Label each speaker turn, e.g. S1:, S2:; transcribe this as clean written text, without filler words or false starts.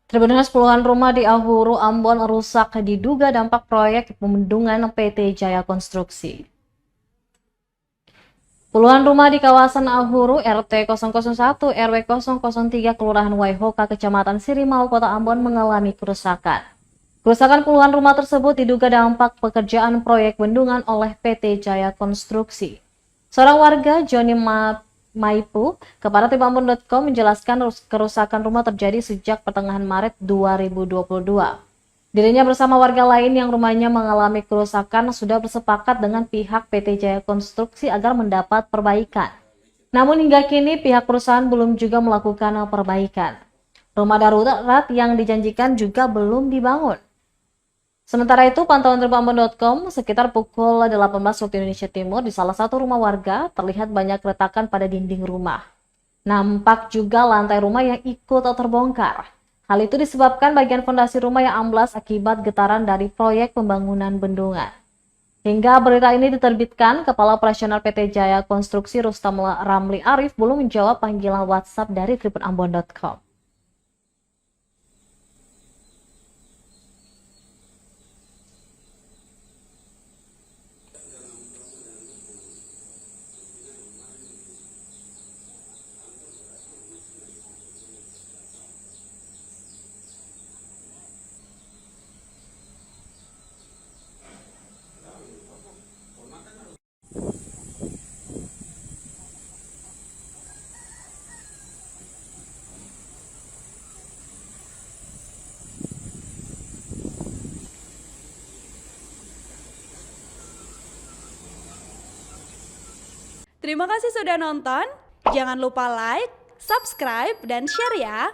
S1: Terbenarnya puluhan rumah di Ahuru, Ambon rusak diduga dampak proyek pembendungan PT Jaya Konstruksi. Puluhan rumah di kawasan Ahuru, RT 001, RW 003, Kelurahan Waihoka, Kecamatan Sirimau, Kota Ambon mengalami kerusakan. Kerusakan puluhan rumah tersebut diduga dampak pekerjaan proyek bendungan oleh PT Jaya Konstruksi. Seorang warga, Joni Maipu, kepada timambon.com menjelaskan kerusakan rumah terjadi sejak pertengahan Maret 2022. Dirinya bersama warga lain yang rumahnya mengalami kerusakan sudah bersepakat dengan pihak PT Jaya Konstruksi agar mendapat perbaikan. Namun hingga kini pihak perusahaan belum juga melakukan perbaikan. Rumah darurat yang dijanjikan juga belum dibangun. Sementara itu, pantauan tribunambon.com sekitar pukul 18 waktu Indonesia Timur di salah satu rumah warga terlihat banyak retakan pada dinding rumah. Nampak juga lantai rumah yang ikut terbongkar. Hal itu disebabkan bagian fondasi rumah yang amblas akibat getaran dari proyek pembangunan bendungan. Hingga berita ini diterbitkan, Kepala Operasional PT Jaya Konstruksi Rustam Ramli Arif belum menjawab panggilan WhatsApp dari tribunambon.com.
S2: Terima kasih sudah nonton. Jangan lupa like, subscribe, dan share ya.